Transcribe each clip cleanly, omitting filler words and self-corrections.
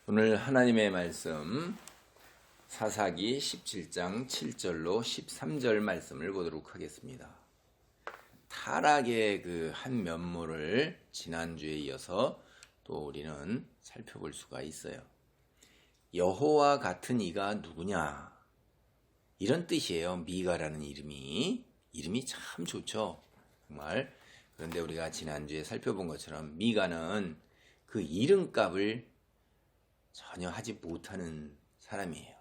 오늘 하나님의 말씀 사사기 17장 7절로 13절 말씀을 보도록 하겠습니다. 타락의 그 한 면모를 지난주에 이어서 또 우리는 살펴볼 수가 있어요. 여호와 같은 이가 누구냐? 이런 뜻이에요. 미가라는 이름이 참 좋죠. 정말. 그런데 우리가 지난주에 살펴본 것처럼 미가는 그 이름값을 전혀 하지 못하는 사람이에요.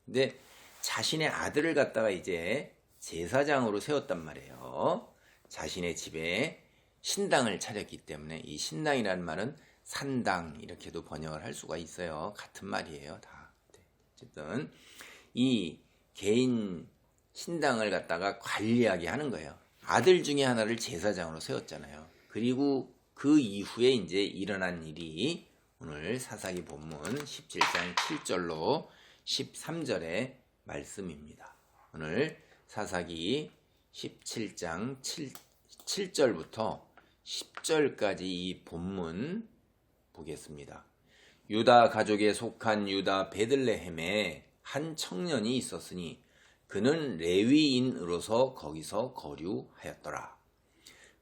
근데 자신의 아들을 갖다가 이제 제사장으로 세웠단 말이에요. 자신의 집에 신당을 차렸기 때문에 이 신당이라는 말은 산당 이렇게도 번역을 할 수가 있어요. 같은 말이에요. 다. 어쨌든 이 개인 신당을 갖다가 관리하게 하는 거예요. 아들 중에 하나를 제사장으로 세웠잖아요. 그리고 그 이후에 이제 일어난 일이 오늘 사사기 본문 17장 7절로 13절의 말씀입니다. 오늘 사사기 17장 7절부터 10절까지 이 본문 보겠습니다. 유다 가족에 속한 유다 베들레헴에 한 청년이 있었으니 그는 레위인으로서 거기서 거류하였더라.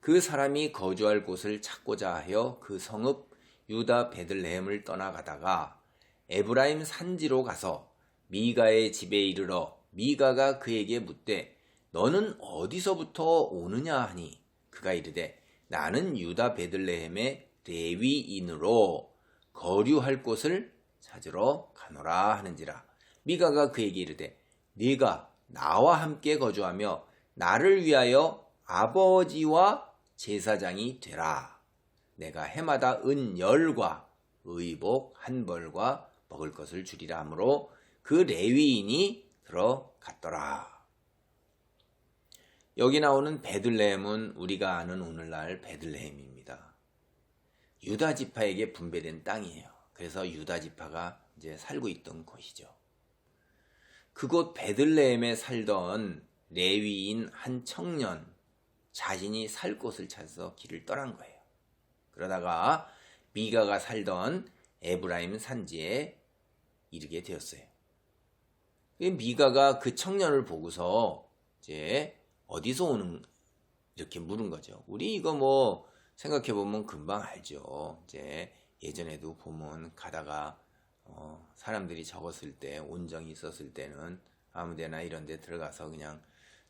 그 사람이 거주할 곳을 찾고자 하여 그 성읍 유다 베들레헴을 떠나가다가 에브라임 산지로 가서 미가의 집에 이르러 미가가 그에게 묻되 너는 어디서부터 오느냐 하니 그가 이르되 나는 유다 베들레헴의 레위인으로 거류할 곳을 찾으러 가노라 하는지라. 미가가 그에게 이르되 네가 나와 함께 거주하며 나를 위하여 아버지와 제사장이 되라. 내가 해마다 은 10과 의복 1벌과 먹을 것을 주리라 하므로 그 레위인이 들어갔더라. 여기 나오는 베들레헴은 우리가 아는 오늘날 베들레헴입니다. 유다 지파에게 분배된 땅이에요. 그래서 유다 지파가 이제 살고 있던 곳이죠. 그곳 베들레헴에 살던 레위인 한 청년, 자신이 살 곳을 찾아서 길을 떠난 거예요. 그러다가 미가가 살던 에브라임 산지에 이르게 되었어요. 미가가 그 청년을 보고서 이제 어디서 오는 이렇게 물은 거죠. 우리 이거 뭐 생각해 보면 금방 알죠. 이제 예전에도 보면 가다가 사람들이 적었을 때 온정이 있었을 때는 아무데나 이런 데 들어가서 그냥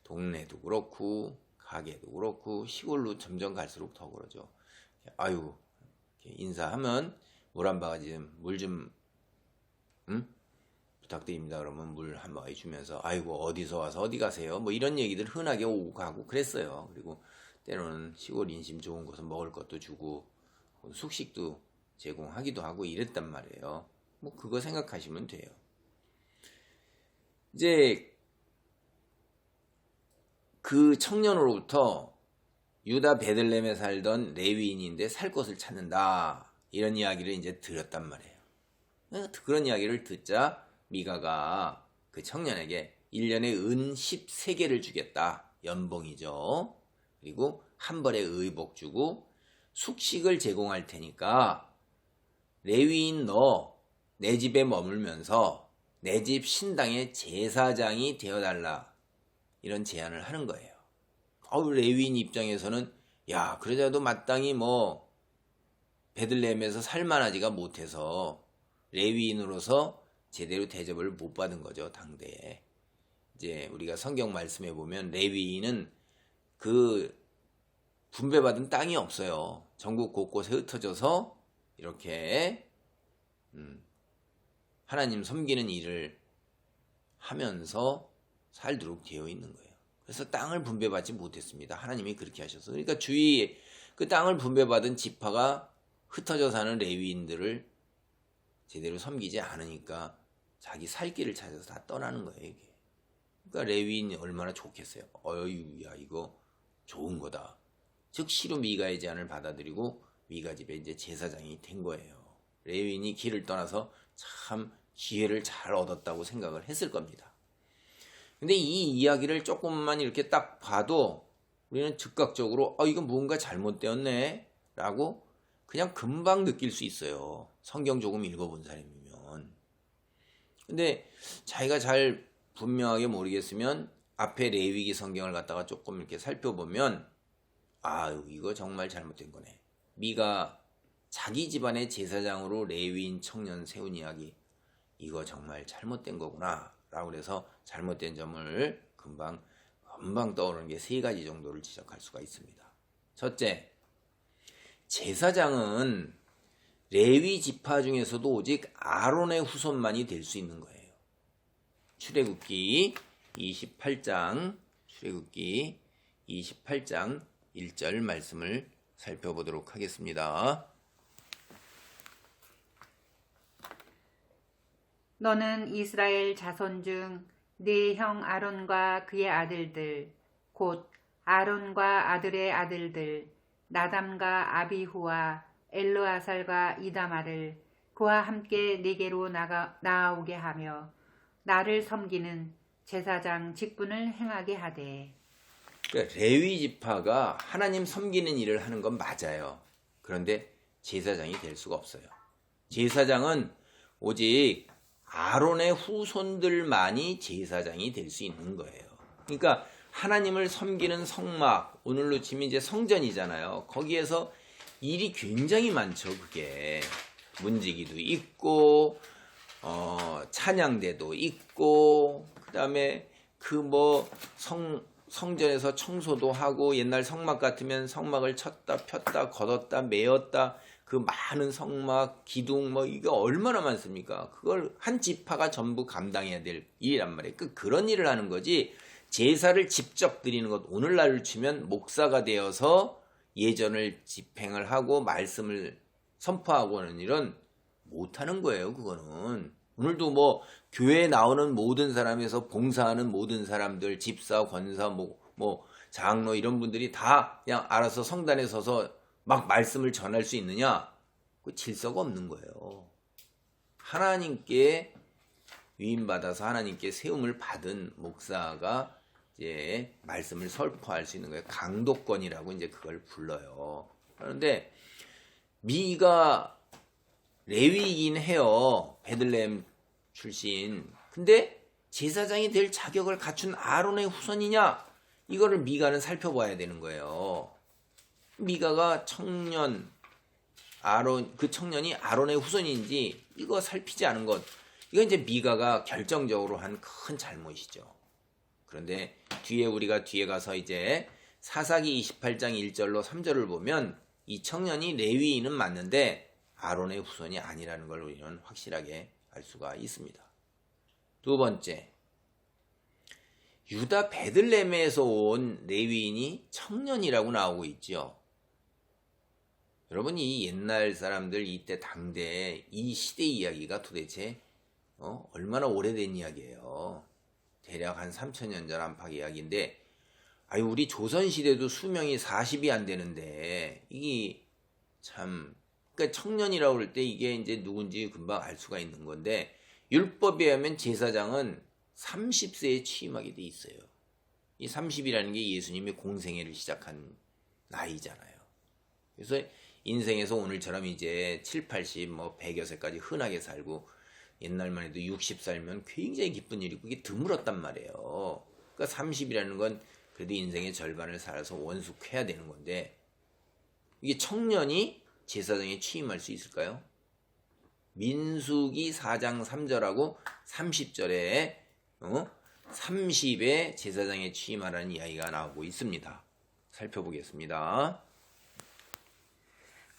동네도 그렇고 가게도 그렇고 시골로 점점 갈수록 더 그러죠. 아유, 인사하면 물 한 바가지 물 좀 부탁드립니다. 그러면 물 한 바가지 주면서 아이고 어디서 와서 어디 가세요? 뭐 이런 얘기들 흔하게 오고 가고 그랬어요. 그리고 때로는 시골 인심 좋은 곳은 먹을 것도 주고 숙식도 제공하기도 하고 이랬단 말이에요. 뭐 그거 생각하시면 돼요. 이제 그 청년으로부터 유다 베들레헴에 살던 레위인인데 살 곳을 찾는다. 이런 이야기를 이제 들었단 말이에요. 그런 이야기를 듣자 미가가 그 청년에게 1년에 은 13개를 주겠다. 연봉이죠. 그리고 한 벌에 의복 주고 숙식을 제공할 테니까 레위인 너 내 집에 머물면서 내 집 신당의 제사장이 되어달라. 이런 제안을 하는 거예요. 레위인 입장에서는 야 그러자도 마땅히 뭐 베들레헴에서 살만하지가 못해서 레위인으로서 제대로 대접을 못 받은 거죠. 당대에. 이제 우리가 성경 말씀에 보면 레위인은 그 분배받은 땅이 없어요. 전국 곳곳에 흩어져서 이렇게 하나님 섬기는 일을 하면서 살도록 되어 있는 거예요. 그래서 땅을 분배받지 못했습니다. 하나님이 그렇게 하셔서. 그러니까 주위에 그 땅을 분배받은 지파가 흩어져 사는 레위인들을 제대로 섬기지 않으니까 자기 살 길을 찾아서 다 떠나는 거예요. 이게. 그러니까 레위인이 얼마나 좋겠어요. 야 이거 좋은 거다. 즉시로 미가의 제안을 받아들이고 미가 집에 이제 제사장이 된 거예요. 레위인이 길을 떠나서 참 기회를 잘 얻었다고 생각을 했을 겁니다. 근데 이 이야기를 조금만 이렇게 딱 봐도 우리는 즉각적으로 이건 뭔가 잘못되었네 라고 그냥 금방 느낄 수 있어요. 성경 조금 읽어본 사람이면. 근데 자기가 잘 분명하게 모르겠으면 앞에 레위기 성경을 갖다가 조금 이렇게 살펴보면 이거 정말 잘못된 거네. 미가 자기 집안의 제사장으로 레위인 청년 세운 이야기, 이거 정말 잘못된 거구나 라고 해서 잘못된 점을 금방 떠오르는 게 세 가지 정도를 지적할 수가 있습니다. 첫째, 제사장은 레위 지파 중에서도 오직 아론의 후손만이 될 수 있는 거예요. 출애굽기 28장 1절 말씀을 살펴보도록 하겠습니다. 너는 이스라엘 자손 중 네 형 아론과 그의 아들들 곧 아론과 아들의 아들들 나담과 아비후와 엘르아살과 이다마를 그와 함께 네게로 나아오게 하며 나를 섬기는 제사장 직분을 행하게 하되. 그러니까 레위 지파가 하나님 섬기는 일을 하는 건 맞아요. 그런데 제사장이 될 수가 없어요. 제사장은 오직 아론의 후손들만이 제사장이 될 수 있는 거예요. 그러니까 하나님을 섬기는 성막, 오늘로 치면 이제 성전이잖아요. 거기에서 일이 굉장히 많죠. 그게 문지기도 있고 찬양대도 있고, 그 다음에 성전에서 청소도 하고, 옛날 성막 같으면 성막을 쳤다 폈다 걷었다 메었다, 그 많은 성막 기둥 이거 얼마나 많습니까? 그걸 한 지파가 전부 감당해야 될 일이란 말이에요. 그런 일을 하는 거지, 제사를 직접 드리는 것, 오늘날로 치면 목사가 되어서 예전을 집행을 하고 말씀을 선포하고 하는 일은 못하는 거예요. 그거는 오늘도 교회에 나오는 모든 사람에서 봉사하는 모든 사람들, 집사, 권사, 장로 이런 분들이 다 그냥 알아서 성단에 서서 막 말씀을 전할 수 있느냐? 그 질서가 없는 거예요. 하나님께 위임받아서 하나님께 세움을 받은 목사가 이제 말씀을 선포할 수 있는 거예요. 강도권이라고 이제 그걸 불러요. 그런데 미가 레위이긴 해요. 베들레헴 출신. 근데 제사장이 될 자격을 갖춘 아론의 후손이냐? 이거를 미가는 살펴봐야 되는 거예요. 미가가 그 청년이 아론의 후손인지 이거 살피지 않은 것, 이건 이제 미가가 결정적으로 한 큰 잘못이죠. 그런데 우리가 뒤에 가서 이제 사사기 28장 1절로 3절을 보면 이 청년이 레위인은 맞는데 아론의 후손이 아니라는 걸 우리는 확실하게 알 수가 있습니다. 두 번째, 유다 베들레헴에서 온 레위인이 청년이라고 나오고 있죠. 여러분, 이 옛날 사람들, 이때 당대 이 시대 이야기가 도대체 얼마나 오래된 이야기예요. 대략 한 3000년 전 안팎 이야기인데, 우리 조선시대도 수명이 40이 안 되는데, 이게 참, 그러니까 청년이라고 그럴 때 이게 이제 누군지 금방 알 수가 있는 건데, 율법에 의하면 제사장은 30세에 취임하게 돼 있어요. 이 30이라는 게 예수님이 공생애를 시작한 나이잖아요. 그래서 인생에서 오늘처럼 이제 7, 80, 100여 세까지 흔하게 살고, 옛날만 해도 60 살면 굉장히 기쁜 일이고, 그게 드물었단 말이에요. 그러니까 30이라는 건 그래도 인생의 절반을 살아서 원숙해야 되는 건데, 이게 청년이 제사장에 취임할 수 있을까요? 민수기 4장 3절하고 30절에 30에 제사장에 취임하라는 이야기가 나오고 있습니다. 살펴보겠습니다.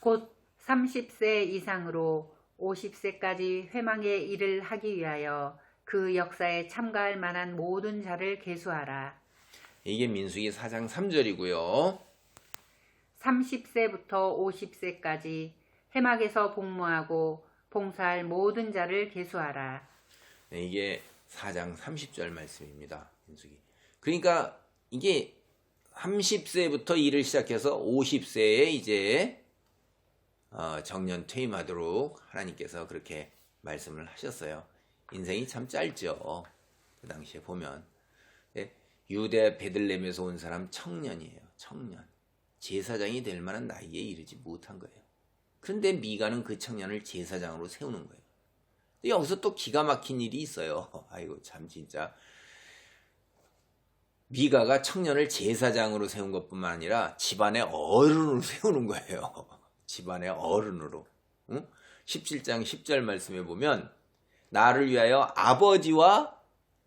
곧 30세 이상으로 50세까지 회망의 일을 하기 위하여 그 역사에 참가할 만한 모든 자를 계수하라. 이게 민수기 4장 3절이고요. 30세부터 50세까지 회막에서 복무하고 봉사할 모든 자를 계수하라. 네, 이게 4장 30절 말씀입니다. 민수기. 그러니까 이게 30세부터 일을 시작해서 50세에 이제 정년 퇴임하도록 하나님께서 그렇게 말씀을 하셨어요. 인생이 참 짧죠. 그 당시에 보면. 유대 베들레헴에서 온 사람 청년이에요. 청년. 제사장이 될 만한 나이에 이르지 못한 거예요. 그런데 미가는 그 청년을 제사장으로 세우는 거예요. 근데 여기서 또 기가 막힌 일이 있어요. 아이고 참 진짜. 미가가 청년을 제사장으로 세운 것뿐만 아니라 집안의 어른으로 세우는 거예요. 집안의 어른으로. 응? 17장 10절 말씀에 보면 나를 위하여 아버지와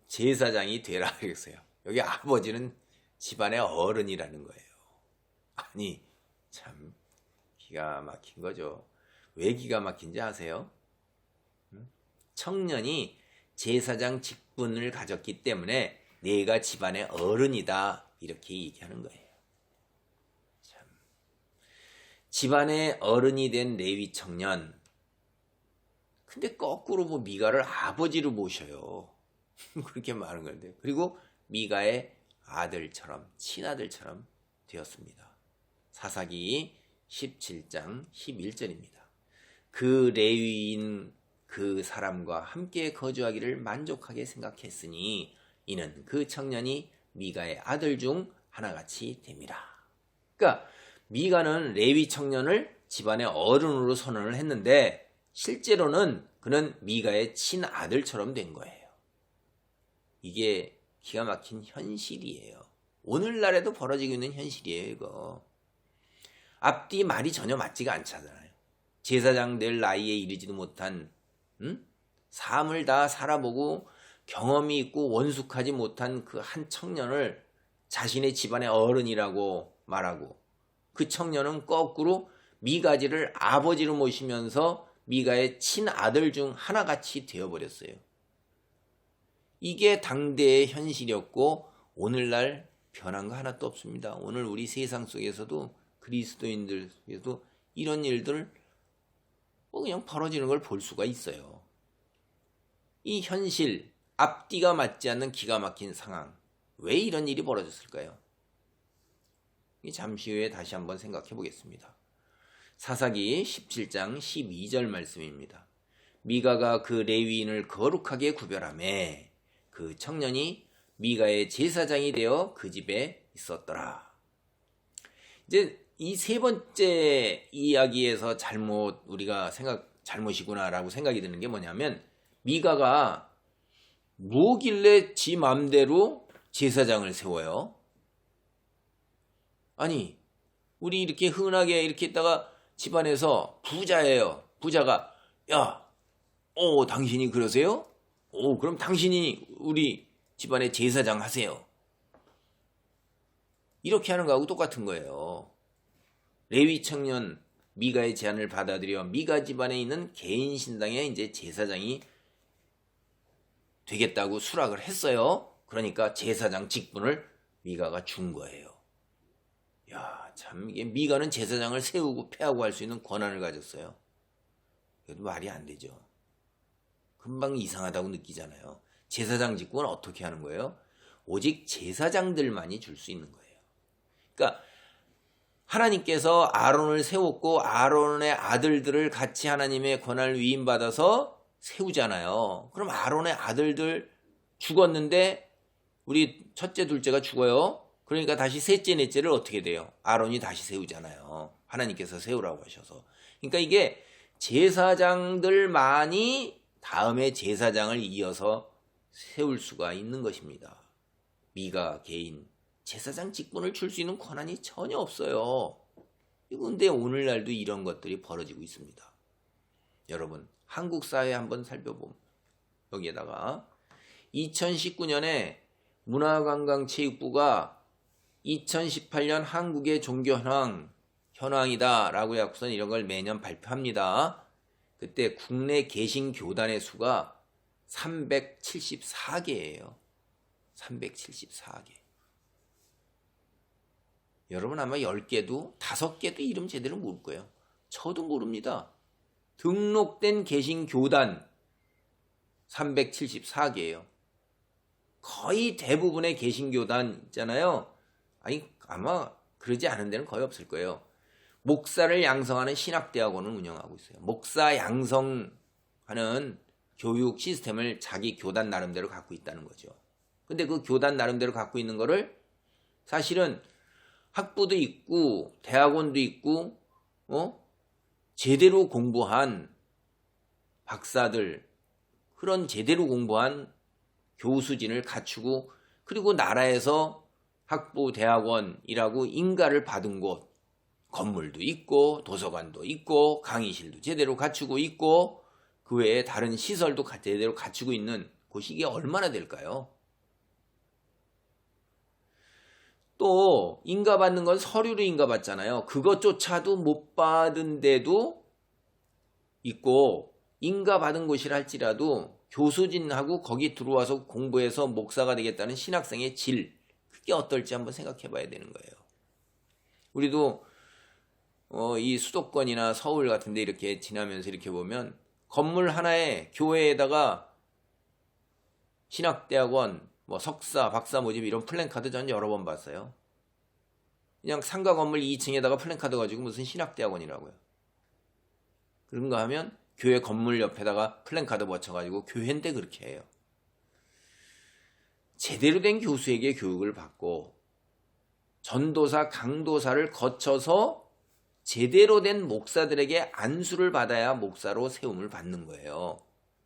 제사장이 되라 그랬어요. 여기 아버지는 집안의 어른이라는 거예요. 아니 참 기가 막힌 거죠. 왜 기가 막힌지 아세요? 청년이 제사장 직분을 가졌기 때문에 내가 집안의 어른이다 이렇게 얘기하는 거예요. 참. 집안의 어른이 된 레위 청년. 근데 거꾸로 미가를 아버지로 모셔요. 그렇게 말하는 건데. 그리고 미가의 아들처럼 친아들처럼 되었습니다. 사사기 17장 11절입니다. 그 레위인 그 사람과 함께 거주하기를 만족하게 생각했으니 이는 그 청년이 미가의 아들 중 하나같이 됨이라. 그러니까 미가는 레위 청년을 집안의 어른으로 선언을 했는데 실제로는 그는 미가의 친아들처럼 된 거예요. 이게 기가 막힌 현실이에요. 오늘날에도 벌어지고 있는 현실이에요. 이거. 앞뒤 말이 전혀 맞지가 않잖아요. 제사장 될 나이에 이르지도 못한 삶을 다 살아보고 경험이 있고 원숙하지 못한 그 한 청년을 자신의 집안의 어른이라고 말하고 그 청년은 거꾸로 미가지를 아버지로 모시면서 미가의 친아들 중 하나같이 되어버렸어요. 이게 당대의 현실이었고 오늘날 변한 거 하나도 없습니다. 오늘 우리 세상 속에서도 그리스도인들 속에서도 이런 일들 그냥 벌어지는 걸 볼 수가 있어요. 이 현실, 앞뒤가 맞지 않는 기가 막힌 상황, 왜 이런 일이 벌어졌을까요? 잠시 후에 다시 한번 생각해 보겠습니다. 사사기 17장 12절 말씀입니다. 미가가 그 레위인을 거룩하게 구별하매 그 청년이 미가의 제사장이 되어 그 집에 있었더라. 이제 이 세 번째 이야기에서 우리가 잘못이구나라고 생각이 드는 게 뭐냐면 미가가 뭐길래 지 맘대로 제사장을 세워요? 아니 우리 이렇게 흔하게 이렇게 있다가 집안에서 부자예요. 부자가 당신이 그러세요? 그럼 당신이 우리 집안의 제사장 하세요. 이렇게 하는 거하고 똑같은 거예요. 레위 청년 미가의 제안을 받아들여 미가 집안에 있는 개인 신당의 이제 제사장이 되겠다고 수락을 했어요. 그러니까 제사장 직분을 미가가 준 거예요. 참 이게 미가는 제사장을 세우고 폐하고 할 수 있는 권한을 가졌어요. 그래도 말이 안 되죠. 금방 이상하다고 느끼잖아요. 제사장 직분은 어떻게 하는 거예요? 오직 제사장들만이 줄 수 있는 거예요. 그러니까 하나님께서 아론을 세웠고 아론의 아들들을 같이 하나님의 권한을 위임받아서 세우잖아요. 그럼 아론의 아들들 죽었는데 우리 첫째 둘째가 죽어요. 그러니까 다시 셋째 넷째를 어떻게 돼요? 아론이 다시 세우잖아요. 하나님께서 세우라고 하셔서. 그러니까 이게 제사장들만이 다음에 제사장을 이어서 세울 수가 있는 것입니다. 미가 개인 제사장 직분을 줄 수 있는 권한이 전혀 없어요. 그런데 오늘날도 이런 것들이 벌어지고 있습니다. 여러분 한국 사회 한번 살펴보면 여기에다가 2019년에 문화관광체육부가 2018년 한국의 종교 현황이다 라고 해서는 이런 걸 매년 발표합니다. 그때 국내 개신 교단의 수가 374개예요. 374개. 여러분 아마 10개도 5개도 이름 제대로 모를 거예요. 저도 모릅니다. 등록된 개신 교단 374개예요. 거의 대부분의 개신 교단 있잖아요. 아마 그러지 않은 데는 거의 없을 거예요. 목사를 양성하는 신학대학원을 운영하고 있어요. 목사 양성하는 교육 시스템을 자기 교단 나름대로 갖고 있다는 거죠. 근데 그 교단 나름대로 갖고 있는 거를 사실은 학부도 있고 대학원도 있고 제대로 공부한 박사들 그런 제대로 공부한 교수진을 갖추고 그리고 나라에서 학부 대학원이라고 인가를 받은 곳 건물도 있고 도서관도 있고 강의실도 제대로 갖추고 있고 그 외에 다른 시설도 제대로 갖추고 있는 곳이 이게 얼마나 될까요? 또 인가받는 건 서류로 인가받잖아요. 그것조차도 못 받은 데도 있고 인가받은 곳이라 할지라도 교수진하고 거기 들어와서 공부해서 목사가 되겠다는 신학생의 질 그게 어떨지 한번 생각해 봐야 되는 거예요. 우리도 이 수도권이나 서울 같은 데 이렇게 지나면서 이렇게 보면 건물 하나에 교회에다가 신학대학원 뭐 석사, 박사 모집 이런 플랜카드 전 여러 번 봤어요. 그냥 상가 건물 2층에다가 플랜카드 가지고 무슨 신학대학원이라고요. 그런가 하면 교회 건물 옆에다가 플랜카드 붙여가지고 교회인데 그렇게 해요. 제대로 된 교수에게 교육을 받고 전도사, 강도사를 거쳐서 제대로 된 목사들에게 안수를 받아야 목사로 세움을 받는 거예요.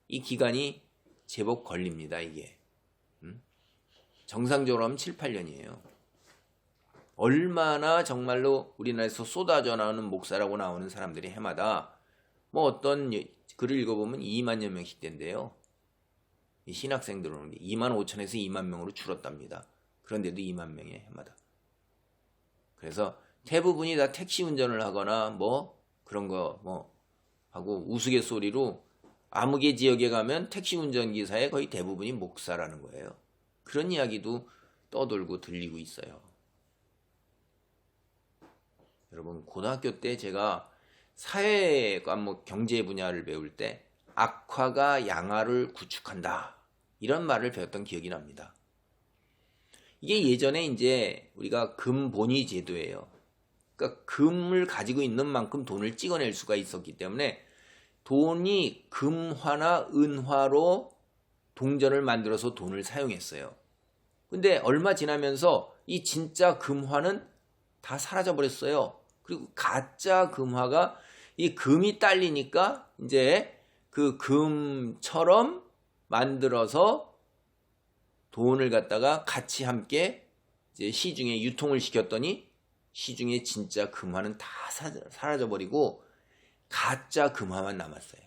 이 기간이 제법 걸립니다, 이게. 정상적으로 하면 7, 8년이에요. 얼마나 정말로 우리나라에서 쏟아져 나오는 목사라고 나오는 사람들이 해마다 뭐 어떤 글을 읽어보면 2만여 명씩 된대요. 이 신학생들 오는 게 2만 5천에서 2만 명으로 줄었답니다. 그런데도 2만 명에 해마다. 그래서 대부분이 다 택시 운전을 하거나 뭐 그런 거 뭐 하고 우스갯소리로 아무개 지역에 가면 택시 운전기사의 거의 대부분이 목사라는 거예요. 그런 이야기도 떠돌고 들리고 있어요. 여러분 고등학교 때 제가 사회 과목 경제 분야를 배울 때 악화가 양화를 구축한다 이런 말을 배웠던 기억이 납니다. 이게 예전에 이제 우리가 금본위 제도예요. 그러니까 금을 가지고 있는 만큼 돈을 찍어낼 수가 있었기 때문에 돈이 금화나 은화로 동전을 만들어서 돈을 사용했어요. 근데 얼마 지나면서 이 진짜 금화는 다 사라져 버렸어요. 그리고 가짜 금화가 이 금이 딸리니까 이제 그 금처럼 만들어서 돈을 갖다가 같이 함께 이제 시중에 유통을 시켰더니 시중에 진짜 금화는 다 사라져 버리고 가짜 금화만 남았어요.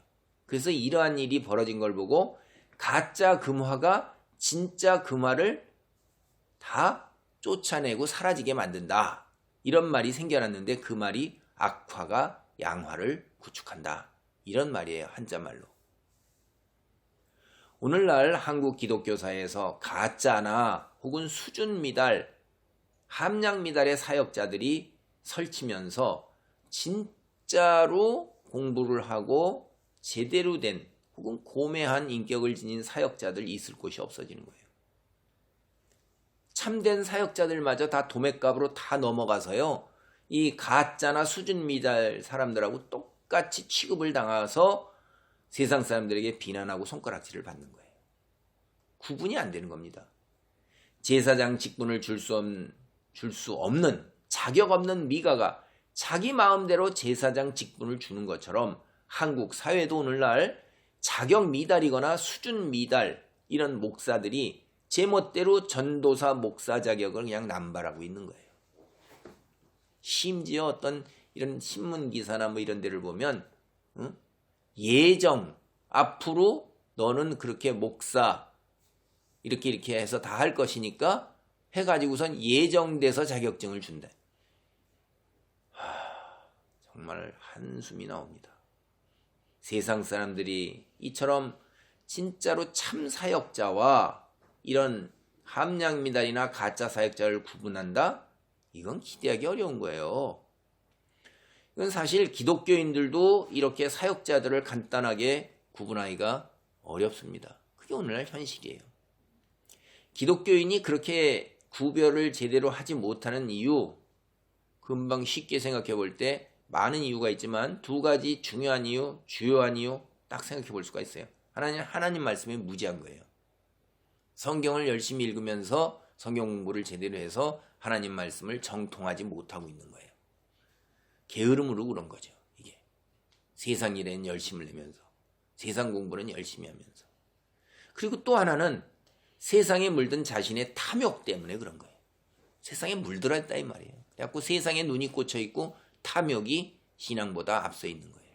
그래서 이러한 일이 벌어진 걸 보고 가짜 금화가 진짜 금화를 다 쫓아내고 사라지게 만든다. 이런 말이 생겨났는데 그 말이 악화가 양화를 구축한다. 이런 말이에요. 한자말로. 오늘날 한국 기독교사에서 가짜나 혹은 수준 미달, 함량 미달의 사역자들이 설치면서 진짜로 공부를 하고 제대로 된 혹은 고매한 인격을 지닌 사역자들 있을 곳이 없어지는 거예요. 참된 사역자들마저 다 도매값으로 다 넘어가서요. 이 가짜나 수준 미달 사람들하고 똑같이 취급을 당해서 세상 사람들에게 비난하고 손가락질을 받는 거예요. 구분이 안 되는 겁니다. 제사장 직분을 줄 수 없는 자격 없는 미가가 자기 마음대로 제사장 직분을 주는 것처럼 한국 사회도 오늘날 자격 미달이거나 수준 미달 이런 목사들이 제멋대로 전도사 목사 자격을 그냥 남발하고 있는 거예요. 심지어 어떤 이런 신문 기사나 뭐 이런 데를 보면 예정 앞으로 너는 그렇게 목사 이렇게 해서 다 할 것이니까 해가지고선 예정돼서 자격증을 준대. 정말 한숨이 나옵니다. 세상 사람들이 이처럼 진짜로 참 사역자와 이런 함량미달이나 가짜 사역자를 구분한다? 이건 기대하기 어려운 거예요. 이건 사실 기독교인들도 이렇게 사역자들을 간단하게 구분하기가 어렵습니다. 그게 오늘날 현실이에요. 기독교인이 그렇게 구별을 제대로 하지 못하는 이유, 금방 쉽게 생각해 볼 때 많은 이유가 있지만 두 가지 중요한 이유, 주요한 이유 딱 생각해 볼 수가 있어요. 하나님 말씀이 무지한 거예요. 성경을 열심히 읽으면서 성경 공부를 제대로 해서 하나님 말씀을 정통하지 못하고 있는 거예요. 게으름으로 그런 거죠. 이게 세상 일에는 열심을 내면서 세상 공부는 열심히 하면서 그리고 또 하나는 세상에 물든 자신의 탐욕 때문에 그런 거예요. 세상에 물들었다 이 말이에요. 그래갖고 세상에 눈이 꽂혀 있고 탐욕이 신앙보다 앞서 있는 거예요.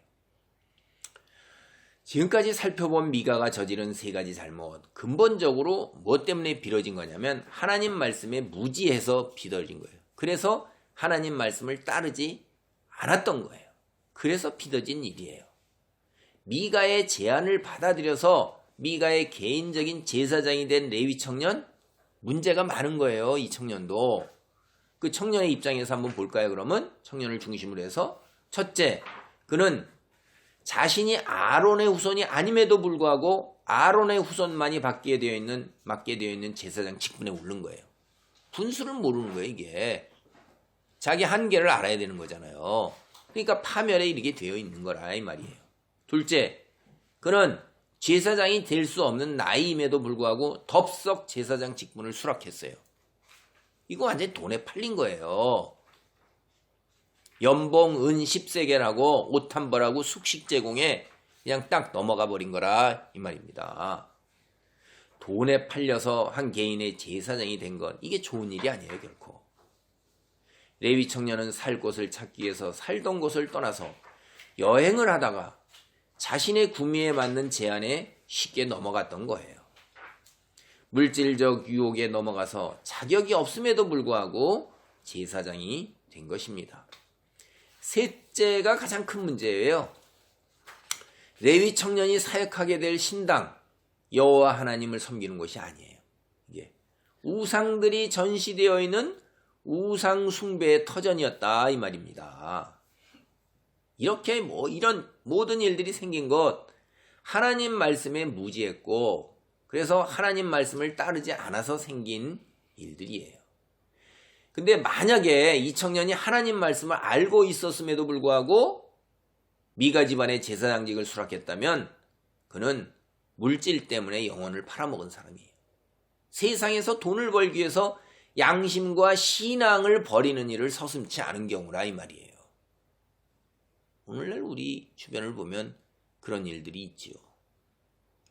지금까지 살펴본 미가가 저지른 세 가지 잘못, 근본적으로 뭐 때문에 빌어진 거냐면 하나님 말씀에 무지해서 빌어진 거예요. 그래서 하나님 말씀을 따르지 않았던 거예요. 그래서 빌어진 일이에요. 미가의 제안을 받아들여서 미가의 개인적인 제사장이 된 레위 청년, 문제가 많은 거예요. 이 청년도. 그 청년의 입장에서 한번 볼까요? 그러면 청년을 중심으로 해서 첫째, 그는 자신이 아론의 후손이 아님에도 불구하고 아론의 후손만이 맡게 되어 있는 제사장 직분에 오른 거예요. 분수를 모르는 거예요, 이게. 자기 한계를 알아야 되는 거잖아요. 그러니까 파멸에 이르게 되어 있는 거라 이 말이에요. 둘째, 그는 제사장이 될 수 없는 나이임에도 불구하고 덥석 제사장 직분을 수락했어요. 이거 완전히 돈에 팔린 거예요. 연봉 은 10세겔하고 옷 한 벌하고 숙식 제공에 그냥 딱 넘어가 버린 거라 이 말입니다. 돈에 팔려서 한 개인의 제사장이 된 건 이게 좋은 일이 아니에요, 결코. 레위 청년은 살 곳을 찾기 위해서 살던 곳을 떠나서 여행을 하다가 자신의 구미에 맞는 제안에 쉽게 넘어갔던 거예요. 물질적 유혹에 넘어가서 자격이 없음에도 불구하고 제사장이 된 것입니다. 셋째가 가장 큰 문제예요. 레위 청년이 사역하게 될 신당, 여호와 하나님을 섬기는 것이 아니에요. 이게 우상들이 전시되어 있는 우상 숭배의 터전이었다 이 말입니다. 이렇게 이런 모든 일들이 생긴 것, 하나님 말씀에 무지했고 그래서 하나님 말씀을 따르지 않아서 생긴 일들이에요. 근데 만약에 이 청년이 하나님 말씀을 알고 있었음에도 불구하고 미가 집안의 제사장직을 수락했다면 그는 물질 때문에 영혼을 팔아먹은 사람이에요. 세상에서 돈을 벌기 위해서 양심과 신앙을 버리는 일을 서슴지 않은 경우라 이 말이에요. 오늘날 우리 주변을 보면 그런 일들이 있지요.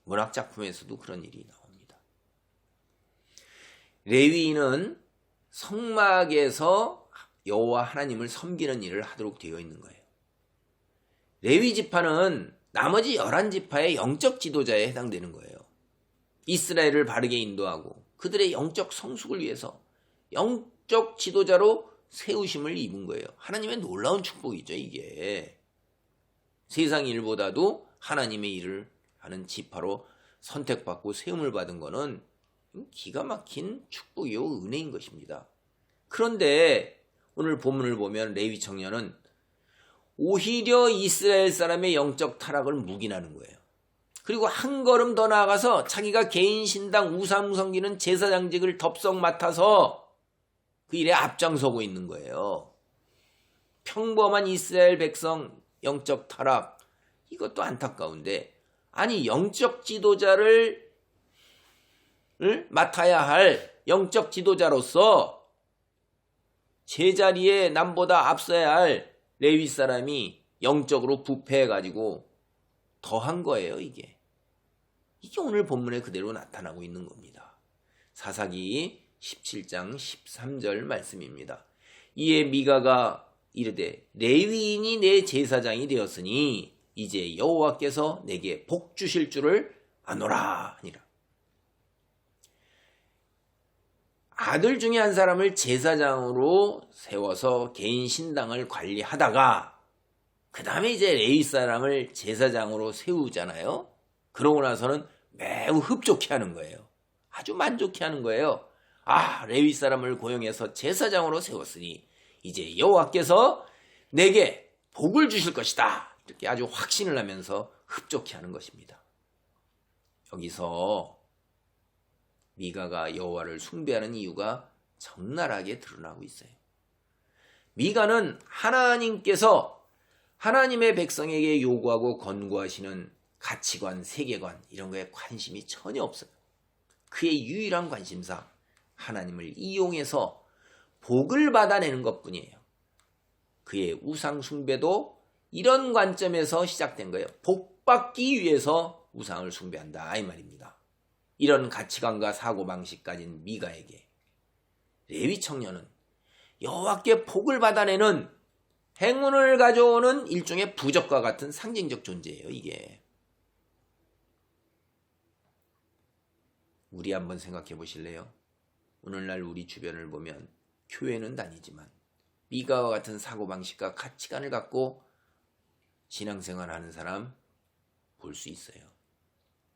문학작품에서도 그런 일이 나옵니다. 레위인은 성막에서 여호와 하나님을 섬기는 일을 하도록 되어 있는 거예요. 레위 지파는 나머지 11지파의 영적 지도자에 해당되는 거예요. 이스라엘을 바르게 인도하고 그들의 영적 성숙을 위해서 영적 지도자로 세우심을 입은 거예요. 하나님의 놀라운 축복이죠, 이게. 세상 일보다도 하나님의 일을 하는 지파로 선택받고 세움을 받은 거는 기가 막힌 축복이요, 은혜인 것입니다. 그런데 오늘 본문을 보면 레위 청년은 오히려 이스라엘 사람의 영적 타락을 묵인하는 거예요. 그리고 한 걸음 더 나아가서 자기가 개인 신당 우상 섬기는 제사장직을 덥석 맡아서 그 일에 앞장서고 있는 거예요. 평범한 이스라엘 백성 영적 타락, 이것도 안타까운데, 아니 영적 지도자를 맡아야 할 영적 지도자로서 제자리에 남보다 앞서야 할 레위 사람이 영적으로 부패해가지고 더한 거예요, 이게. 이게 오늘 본문에 그대로 나타나고 있는 겁니다. 사사기 17장 13절 말씀입니다. 이에 미가가 이르되 레위인이 내 제사장이 되었으니 이제 여호와께서 내게 복 주실 줄을 아노라 하니라. 아들 중에 한 사람을 제사장으로 세워서 개인 신당을 관리하다가 그 다음에 이제 레위 사람을 제사장으로 세우잖아요. 그러고 나서는 매우 흡족해 하는 거예요. 아주 만족해 하는 거예요. 아, 레위 사람을 고용해서 제사장으로 세웠으니 이제 여호와께서 내게 복을 주실 것이다. 이렇게 아주 확신을 하면서 흡족해 하는 것입니다. 여기서 미가가 여호와를 숭배하는 이유가 적나라하게 드러나고 있어요. 미가는 하나님께서 하나님의 백성에게 요구하고 권고하시는 가치관, 세계관 이런 거에 관심이 전혀 없어요. 그의 유일한 관심사, 하나님을 이용해서 복을 받아내는 것뿐이에요. 그의 우상 숭배도 이런 관점에서 시작된 거예요. 복 받기 위해서 우상을 숭배한다 이 말입니다. 이런 가치관과 사고방식 가진 미가에게 레위 청년은 여호와께 복을 받아내는 행운을 가져오는 일종의 부적과 같은 상징적 존재예요. 이게 우리 한번 생각해 보실래요? 오늘날 우리 주변을 보면 교회는 다니지만 미가와 같은 사고방식과 가치관을 갖고 신앙생활하는 사람 볼 수 있어요.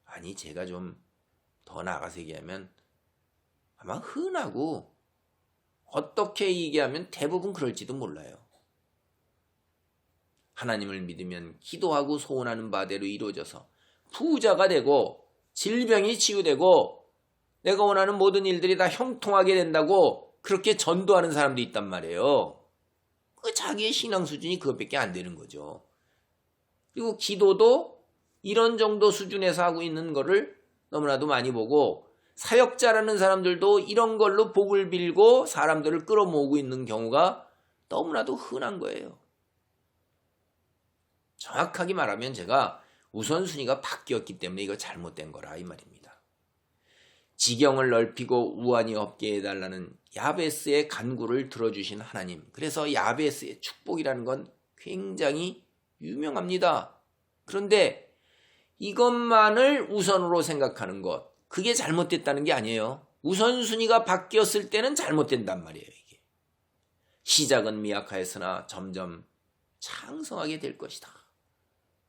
아니, 제가 좀 더 나가서 얘기하면 아마 흔하고 어떻게 얘기하면 대부분 그럴지도 몰라요. 하나님을 믿으면 기도하고 소원하는 바대로 이루어져서 부자가 되고 질병이 치유되고 내가 원하는 모든 일들이 다 형통하게 된다고 그렇게 전도하는 사람도 있단 말이에요. 그 자기의 신앙 수준이 그것밖에 안 되는 거죠. 그리고 기도도 이런 정도 수준에서 하고 있는 거를 너무나도 많이 보고 사역자라는 사람들도 이런 걸로 복을 빌고 사람들을 끌어모으고 있는 경우가 너무나도 흔한 거예요. 정확하게 말하면 제가 우선순위가 바뀌었기 때문에 이거 잘못된 거라 이 말입니다. 지경을 넓히고 우환이 없게 해달라는 야베스의 간구를 들어주신 하나님. 그래서 야베스의 축복이라는 건 굉장히 유명합니다. 그런데 이것만을 우선으로 생각하는 것, 그게 잘못됐다는 게 아니에요. 우선순위가 바뀌었을 때는 잘못된단 말이에요. 이게 시작은 미약하였으나 점점 창성하게 될 것이다.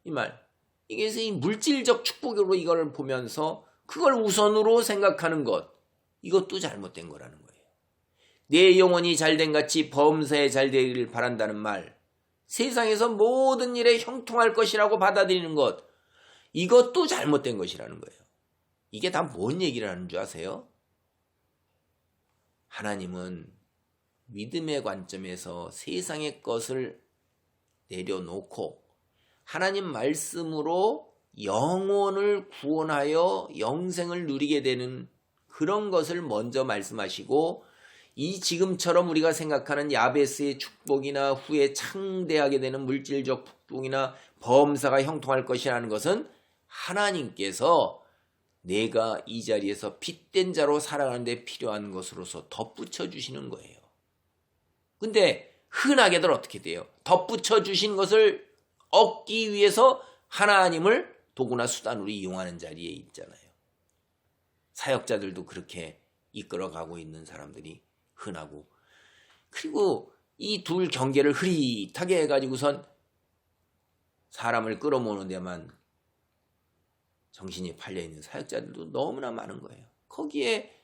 이 말, 이게 이 물질적 축복으로 이걸 보면서 그걸 우선으로 생각하는 것, 이것도 잘못된 거라는 거예요. 내 영혼이 잘된 같이 범사에 잘되기를 바란다는 말, 세상에서 모든 일에 형통할 것이라고 받아들이는 것, 이것도 잘못된 것이라는 거예요. 이게 다 뭔 얘기를 하는 줄 아세요? 하나님은 믿음의 관점에서 세상의 것을 내려놓고 하나님 말씀으로 영혼을 구원하여 영생을 누리게 되는 그런 것을 먼저 말씀하시고, 이 지금처럼 우리가 생각하는 야베스의 축복이나 후에 창대하게 되는 물질적 축복이나 범사가 형통할 것이라는 것은 하나님께서 내가 이 자리에서 핏된 자로 살아가는 데 필요한 것으로서 덧붙여 주시는 거예요. 근데 흔하게들 어떻게 돼요? 덧붙여 주신 것을 얻기 위해서 하나님을 도구나 수단으로 이용하는 자리에 있잖아요. 사역자들도 그렇게 이끌어가고 있는 사람들이 흔하고, 그리고 이 둘 경계를 흐릿하게 해가지고선 사람을 끌어모으는 데만 정신이 팔려있는 사역자들도 너무나 많은 거예요. 거기에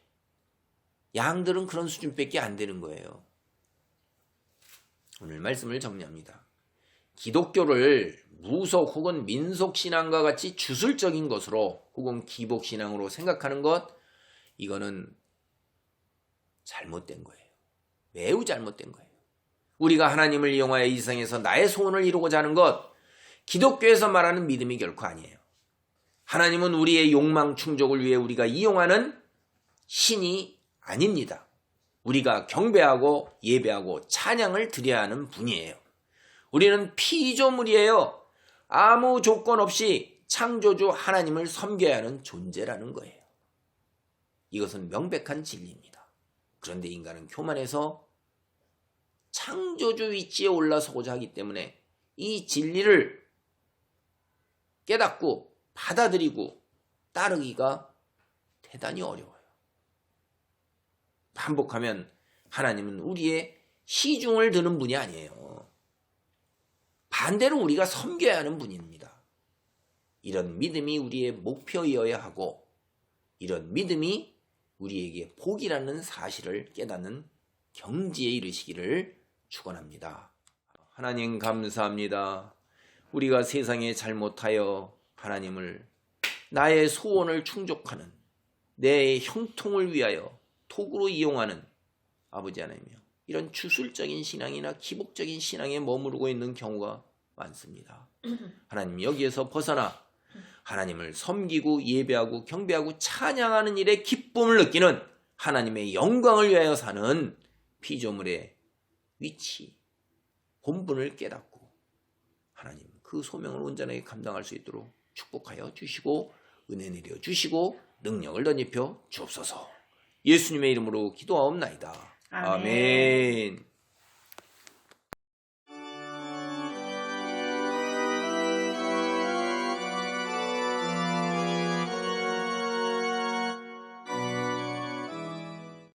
양들은 그런 수준밖에 안 되는 거예요. 오늘 말씀을 정리합니다. 기독교를 무속 혹은 민속신앙과 같이 주술적인 것으로 혹은 기복신앙으로 생각하는 것, 이거는 잘못된 거예요. 매우 잘못된 거예요. 우리가 하나님을 이용하여 이 세상에서 나의 소원을 이루고자 하는 것, 기독교에서 말하는 믿음이 결코 아니에요. 하나님은 우리의 욕망 충족을 위해 우리가 이용하는 신이 아닙니다. 우리가 경배하고 예배하고 찬양을 드려야 하는 분이에요. 우리는 피조물이에요. 아무 조건 없이 창조주 하나님을 섬겨야 하는 존재라는 거예요. 이것은 명백한 진리입니다. 그런데 인간은 교만해서 창조주 위치에 올라서고자 하기 때문에 이 진리를 깨닫고 받아들이고 따르기가 대단히 어려워요. 반복하면 하나님은 우리의 시중을 드는 분이 아니에요. 반대로 우리가 섬겨야 하는 분입니다. 이런 믿음이 우리의 목표이어야 하고, 이런 믿음이 우리에게 복이라는 사실을 깨닫는 경지에 이르시기를 축원합니다. 하나님 감사합니다. 우리가 세상에 잘못하여 하나님을 나의 소원을 충족하는, 내 형통을 위하여 도구로 이용하는 아버지 하나님이여, 이런 주술적인 신앙이나 기복적인 신앙에 머무르고 있는 경우가 많습니다. 하나님, 여기에서 벗어나 하나님을 섬기고 예배하고 경배하고 찬양하는 일에 기쁨을 느끼는 하나님의 영광을 위하여 사는 피조물의 위치, 본분을 깨닫고 하나님 그 소명을 온전하게 감당할 수 있도록 축복하여 주시고 은혜 내려 주시고 능력을 덧입혀 주옵소서. 예수님의 이름으로 기도하옵나이다. 아멘. 아멘.